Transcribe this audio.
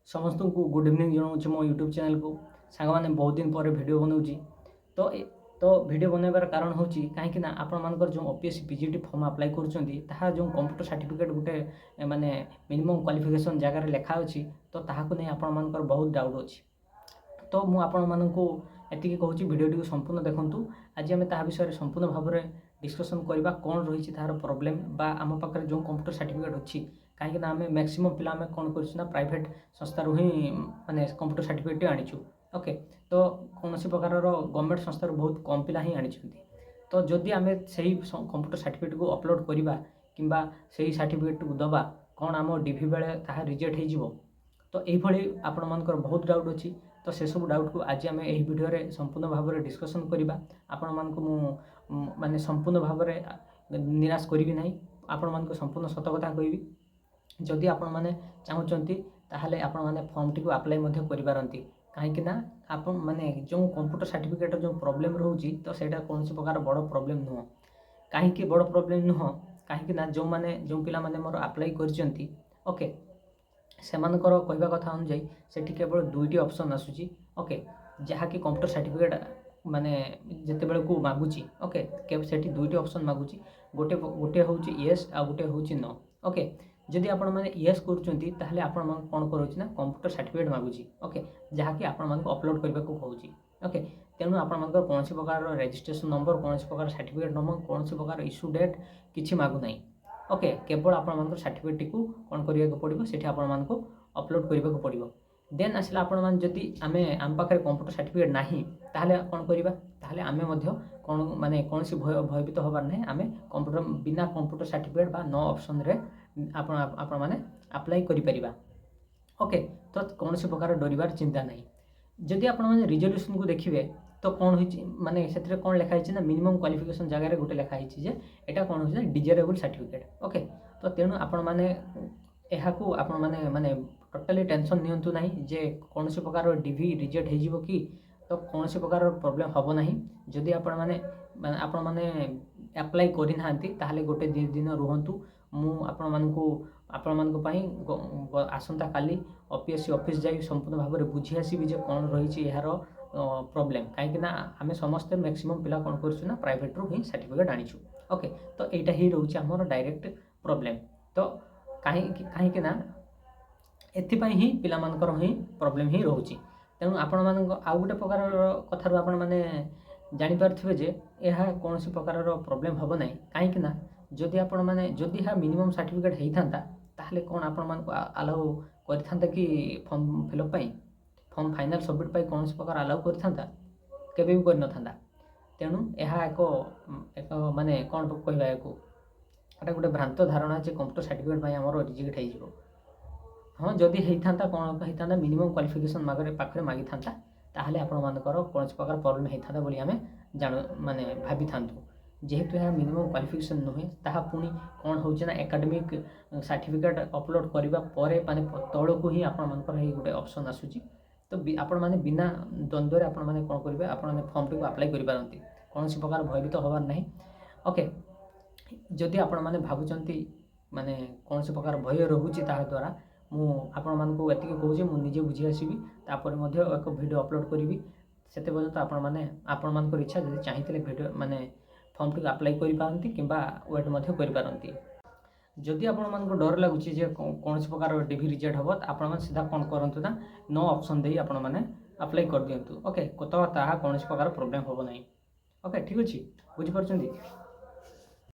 समस्त को good evening जनाऊँ मो यूट्यूब चैनल को सांग मैंने बहुत दिन पर वीडियो बनाऊँगी तो वीडियो बनवार कारण हूँ कहीं आपण मानकर जो ओपीएससी पीजीटी फॉर्म अप्लाई कर जो कंप्यूटर सर्टिफिकेट गोटे माने मिनिमम क्वालिफिकेशन जगह लिखा अच्छी तो ताकू नहीं आपण मानकर बहुत डाउट अच्छी तो मु आपण मानकु एतिकी कहूँ वीडियो संपूर्ण देखूँ आज आम ता विषय संपूर्ण भाव में डिस्कसन करवा कौन रही तार प्रोब्लेम बा आम पाखे जो कंप्यूटर सर्टिफिकेट अच्छी कहीं आम मैक्सिमम पिला कौन कर प्राइवेट संस्थार ही माने कंप्यूटर सर्टिफिकेट आनीचु ओके तो कौन प्रकार गवर्नमेंट संस्थार बहुत कम पिला ही आनी तो जदि आम से कंप्यूटर सर्टिफिकेट को अपलोड करवा कि से सर्टिफिकेट को दबा कौन आम डीवी बेले ताहा रिजेक्ट हो तो यही आपण मानकर बहुत डाउट अच्छी तो से सब डाउट को आज आम यही वीडियो रे संपूर्ण भाव में डिस्कसन करवा आपण मानक माने संपूर्ण भाव में निराश करी ना आपण मानक संपूर्ण सत कथा कहबी जदि आपण माने चाहूचंती ताहले आपण माने फॉर्म टी को अप्लाई मध्य करि पारंती कहीं ना आपण माने जो कंप्यूटर सर्टिफिकेट जो प्रॉब्लम रोची तो सेटा कौन प्रकार बड़ प्रॉब्लम नुह कहीं बड़ प्रॉब्लम नुह कहीं जो माने जो पिला माने मोर अप्लाई करचंती ओके सेमानकर कहवा कथा अनुजाई सेठी केवल दुईटी ऑप्शन आसूची ओके जहाँकि कंप्यूटर सर्टिफिकेट माने जिते बेले को मागुची ओके सेठी दुईटी ऑप्शन मागुची गोटे गोटे होची यस आ गोटे होची नो ओके जदि आपण माने यस करूचंती ताहले आपण मान कोन करूची ना कंप्यूटर सर्टिफिकेट मागुची ओके जहाँकि आपण मान अपलोड करबा को कहूची ओके तेणु आपण मान कौन प्रकार रजिस्ट्रेशन नंबर कौन प्रकार सर्टिफिकेट नंबर कौन प्रकार इश्यू डेट किछि मागु नाही ओके केवल आपण सर्टिफिकेट टी को कौन करने पड़ो से अपलोड करने को पड़ो देन आसला आपण मान जदि आमे आम पाखे कंप्यूटर सर्टिफिकेट नाही ताहले कौन करबा ताहले आमे मध्य कौन माने कौन सी भयभीत हबार नहीं आमे कंप्यूटर बिना कंप्यूटर सर्टिफिकेट बा नो ऑप्शन रे आपण माने अप्लाई करि परिबा ओके तो कौन सी प्रकार डरिबार चिंता नहीं जदि आपण माने रिजोल्यूशन को देखिबे तो कौन होची माने सेतरे कौन लिखा है ना मिनिमम क्वालिफिकेशन जगह रे गोटे लिखा है जे एटा कौन होची ना डिजायरेबल सर्टिफिकेट ओके तो तेणु आपण माने एहा को आपण माने माने टोटली टेंशन नियंतु नहीं जे कौन सी प्रकार डीवी रिजेक्ट हो जिवो कि तो कौन सी प्रकार प्रॉब्लम हबो नहीं जदि आपण माने अप्लाई करि नाहंती ताहले गोटे दिन रुहंतु मु आपण मानकु पई आसंता काली ओपीएससी ऑफिस जाई संपूर्ण भाव में बुझी आसीबी जे कौन रही यार प्रॉब्लम कहीं आम समस्ते मैक्सिमम पिला कौन करना प्राइवेट रू ही सर्टिफिकेट आनीचु ओके तो यहाँ ही रोचे आमर डायरेक्ट प्रॉब्लम तो कहीं ना एथिपाई ही पिला मानकर ही प्रॉब्लम ही रोचे तेणु आपण मान आउ गोटे प्रकार कथार आपण मैंने जानीपारे जे यह कौन सी प्रकार प्रॉब्लम हम ना कहीं ना जदि आपण मैंने जदि यह मिनिमम सर्टिफिकेट होता ताहले कौन आपण मान अलाउ करता कि फॉर्म फिलअप पाई फॉर्म फाइनल सबमिट पाई कौन प्रकार अलाउ करता केबे भी कर नथा तेणु यह एक माने कौन कहवा या गोटे भ्रांत धारणा जे कंप्यूटर सर्टिफिकेट आमर रिजेक्ट हो हाँ जदि होता कौन होता मिनिमम क्वालिफिकेशन मागे पाखे मागी था ताहले आपण मानकर कौन प्रकार प्रॉब्लम होता बोली आम जान माने भाभी था जेहेतु यह मिनिमम क्वालिफिकेशन नुहे ताहा पुणी कौन हो एकेडमिक सर्टिफिकेट अपलोड करने पर माने तौल को ही आपण मानकर गोटे ऑप्शन आसूची तो आपण माने बिना द्वंद्व आपण माने कौन करेंगे आपण माने फॉर्म टी को अप्लाई करि पारंती कौन सी प्रकार भयभीत हबार नहीं ओके जदि आपण माने भाबुचंती माने कौन सी प्रकार भय रहुची ता द्वारा मु आपण मानकु एतिके कहूजे मु निजे बुझी आसीबी तापर मध्ये एक वीडियो अपलोड करिवि सेते पर्यंत आपण माने आपण मानकर इच्छा जदि चाहितले वीडियो माने फॉर्म टी को अप्लाई करि पारंती किंबा वेट मध्ये करि पारंती जदि आपण मानक डर लगुच कौन प्रकार डीवी रिजेक्ट हम तो आप सीधा कौन करूँ ना नो ऑप्शन दे आपण मैंने अप्लाई कर दिंतु ओके तो ताहा कौन प्रकार प्रॉब्लम हम ना ओके ठीक अच्छे बुझीपार।